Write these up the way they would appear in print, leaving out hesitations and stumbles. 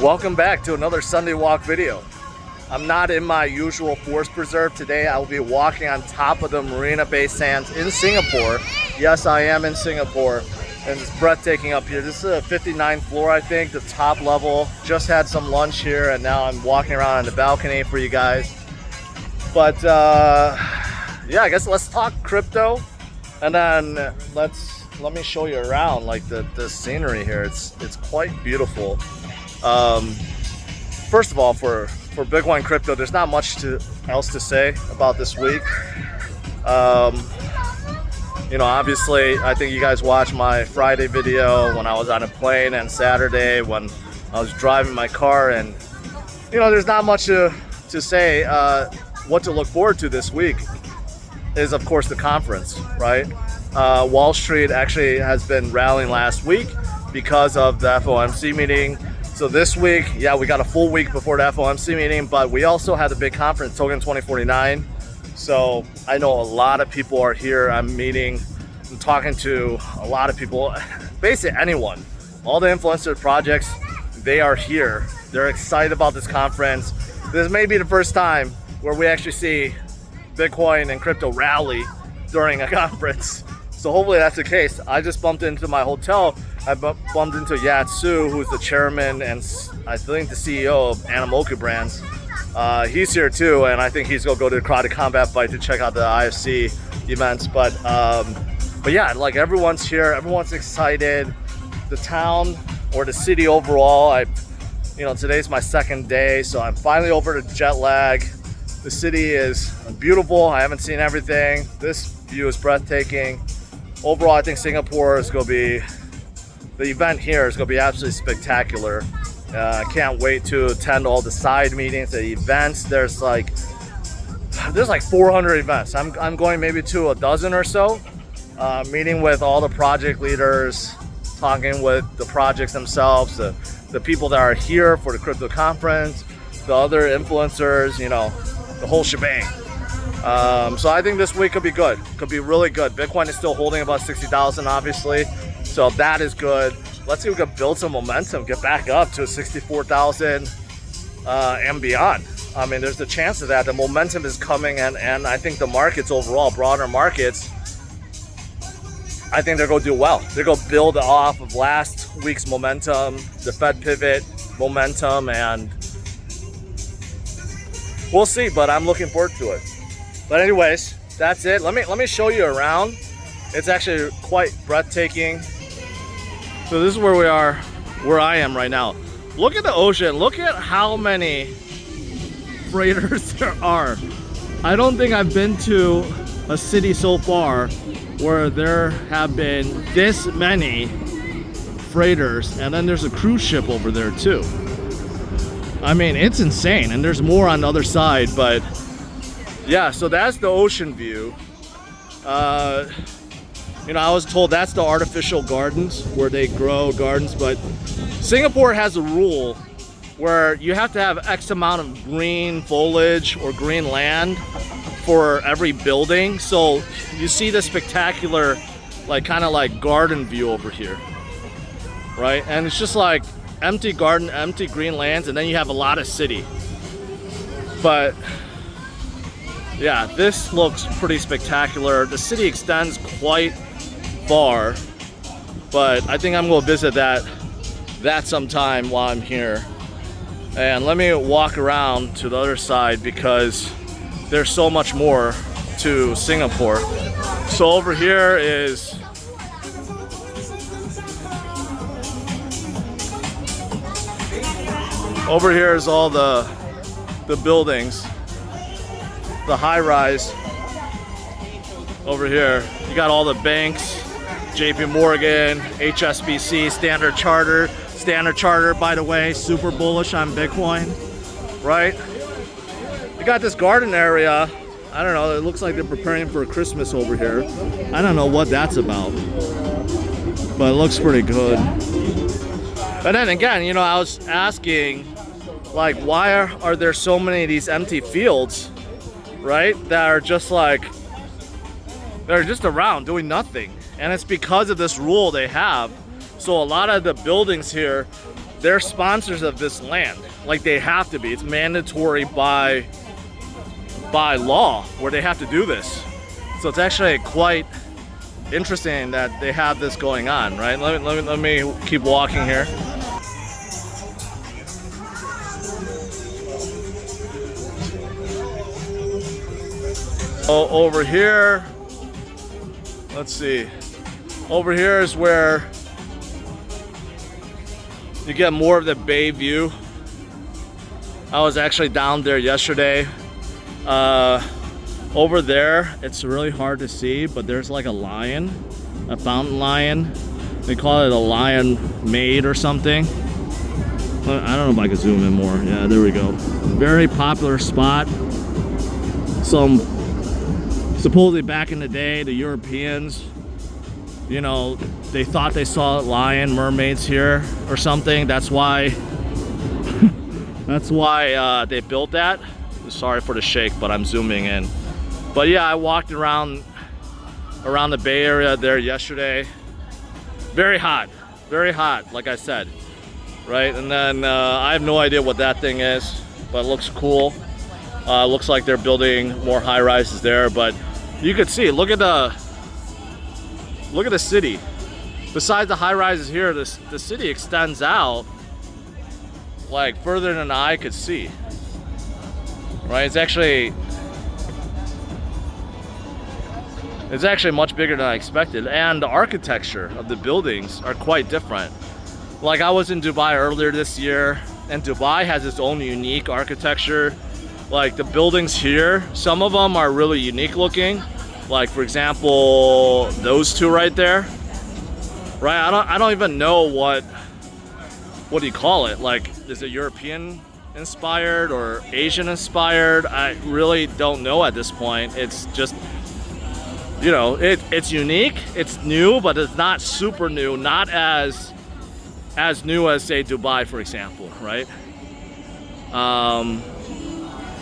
Welcome back to another Sunday walk video. I'm not in my usual forest preserve today. I will be walking on top of the Marina Bay sands in Singapore. Yes, I am in Singapore, and it's breathtaking up here. This is a 59th floor, I think, the top level. Just had some lunch here, and now I'm walking around on the balcony for you guys. But yeah, I guess let's talk crypto, and then let me show you around, like the scenery here. It's quite beautiful. First of all, for Bitcoin crypto, there's not much else to say about this week. You know, obviously, I think you guys watched my Friday video when I was on a plane, and Saturday when I was driving my car, and you know, there's not much to say. What to look forward to this week is, of course, the conference, right? Wall Street actually has been rallying last week because of the FOMC meeting. So this week, yeah, we got a full week before the FOMC meeting, but we also had a big conference, Token 2049. So I know a lot of people are here. I'm talking to a lot of people, basically anyone. All the influencer projects, they are here. They're excited about this conference. This may be the first time where we actually see Bitcoin and crypto rally during a conference. So hopefully that's the case. I just bumped into my hotel. I bumped into Yat Su, who's the chairman and I think the CEO of Animoku Brands. He's here too, and I think he's gonna go to the Karate Combat Fight to check out the IFC events. But yeah, like everyone's here, everyone's excited. The town or the city overall, you know, today's my second day, so I'm finally over the jet lag. The city is beautiful. I haven't seen everything. This view is breathtaking. Overall, I think Singapore is going to be, the event here is going to be absolutely spectacular. I can't wait to attend all the side meetings, the events. There's like 400 events. I'm going maybe to a dozen or so, meeting with all the project leaders, talking with the projects themselves, the people that are here for the crypto conference, the other influencers, you know, the whole shebang. So I think this week could be good. Could be really good. Bitcoin is still holding about 60,000, obviously. So that is good. Let's see if we can build some momentum, get back up to 64,000 and beyond. I mean, there's a chance of that. The momentum is coming, and I think the markets overall, broader markets, I think they're going to do well. They're going to build off of last week's momentum, the Fed pivot momentum, and we'll see, but I'm looking forward to it. But anyways, that's it. Let me show you around. It's actually quite breathtaking. So this is where we are, where I am right now. Look at the ocean. Look at how many freighters there are. I don't think I've been to a city so far where there have been this many freighters, and then there's a cruise ship over there too. I mean, it's insane, and there's more on the other side, but yeah, so that's the ocean view. You know, I was told that's the artificial gardens where they grow gardens, but Singapore has a rule where you have to have X amount of green foliage or green land for every building. So you see the spectacular, like kind of like garden view over here, right? And it's just like empty garden, empty green lands, and then you have a lot of city. But yeah, this looks pretty spectacular. The city extends quite far, but I think I'm going to visit that sometime while I'm here. And let me walk around to the other side because there's so much more to Singapore. So over here is all the buildings, the high rise. Over here you got all the banks, JP Morgan, HSBC, Standard Charter, by the way, super bullish on Bitcoin, right? You got this garden area. I don't know, it looks like they're preparing for Christmas over here. I don't know what that's about, but it looks pretty good. But then again, you know, I was asking, like, why are there so many of these empty fields, right, that are just like, they're just around doing nothing? And it's because of this rule they have. So a lot of the buildings here they're sponsors of this land. Like, they have to be. It's mandatory by law where they have to do this. So it's actually quite interesting that they have this going on, right? Let me keep walking here. Oh, over here, let's see. Over here is where you get more of the bay view. I was actually down there yesterday. Over there, it's really hard to see, but there's like a lion, a fountain lion. They call it a lion maid or something. I don't know if I can zoom in more. Yeah, there we go. Very popular spot. Supposedly back in the day, the Europeans, you know, they thought they saw lion mermaids here or something. That's why they built that. Sorry for the shake, but I'm zooming in. But yeah, I walked around the Bay Area there yesterday. Very hot, like I said, right? And then I have no idea what that thing is, but it looks cool. Looks like they're building more high rises there, but you could see, look at the city. Besides the high rises here, the city extends out like further than the eye could see. Right? It's actually much bigger than I expected, and the architecture of the buildings are quite different. Like, I was in Dubai earlier this year, and Dubai has its own unique architecture. Like, the buildings here, some of them are really unique looking. Like, for example, those two right there. Right? I don't even know what do you call it? Like, is it European inspired or Asian inspired? I really don't know at this point. It's just, you know, it's unique, it's new, but it's not super new, not as new as, say, Dubai, for example, right?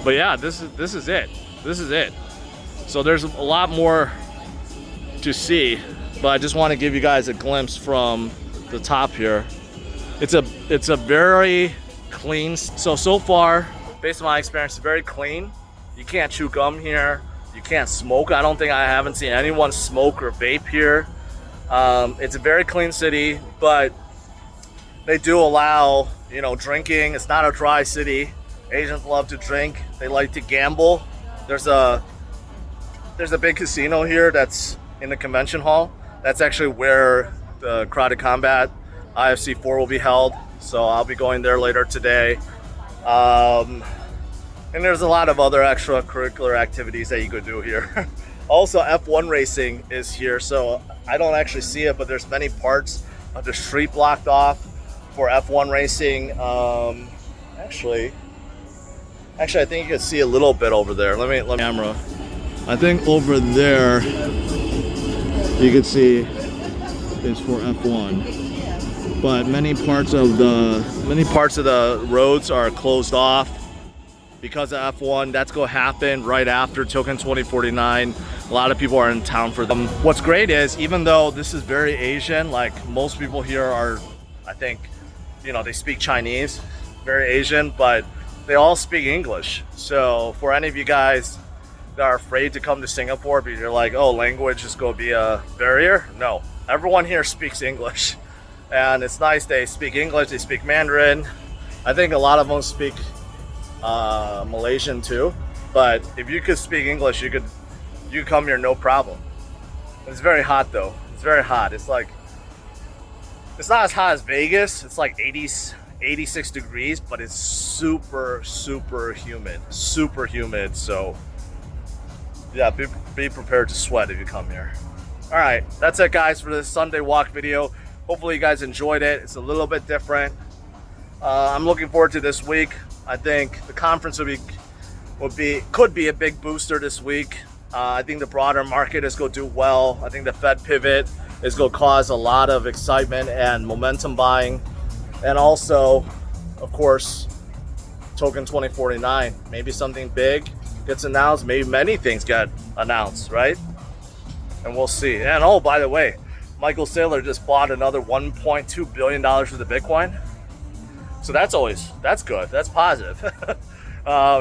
But yeah, this is it. So there's a lot more to see, but I just want to give you guys a glimpse from the top here. It's a very clean. So far, based on my experience, it's very clean. You can't chew gum here. You can't smoke. I haven't seen anyone smoke or vape here. It's a very clean city, but they do allow, you know, drinking. It's not a dry city. Asians love to drink. They like to gamble. There's a big casino here that's in the convention hall. That's actually where the Karate Combat IFC 4 will be held. So I'll be going there later today. And there's a lot of other extracurricular activities that you could do here. Also, F1 racing is here, so I don't actually see it, but there's many parts of the street blocked off for F1 racing. Actually, I think you can see a little bit over there. Let me camera. I think over there you can see is for F1, but many parts of the roads are closed off because of F1. That's going to happen right after Token 2049. A lot of people are in town for them. What's great is, even though this is very Asian, like most people here are, I think, you know, they speak Chinese, very Asian, but they all speak English. So for any of you guys that are afraid to come to Singapore because you're like, oh, language is going to be a barrier, no. Everyone here speaks English. And it's nice, they speak English, they speak Mandarin. I think a lot of them speak Malaysian too. But if you could speak English, you could come here no problem. It's very hot though. It's very hot. It's like, it's not as hot as Vegas. It's like 86 degrees, but it's super, super humid. Super humid. So yeah, be prepared to sweat if you come here. All right, that's it guys for this Sunday walk video. Hopefully you guys enjoyed it. It's a little bit different. I'm looking forward to this week. I think the conference could be a big booster this week. I think the broader market is going to do well. I think the Fed pivot is going to cause a lot of excitement and momentum buying. And also, of course, Token 2049. Maybe something big gets announced. Maybe many things get announced, right? And we'll see. And oh, by the way, Michael Saylor just bought another $1.2 billion worth of Bitcoin. So that's good. That's positive.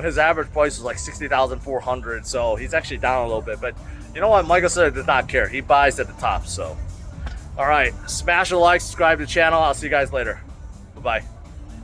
His average price is like 60,400, so he's actually down a little bit. But you know what? Michael said does not care. He buys at the top. So, all right, smash a like, subscribe to the channel. I'll see you guys later. Bye bye.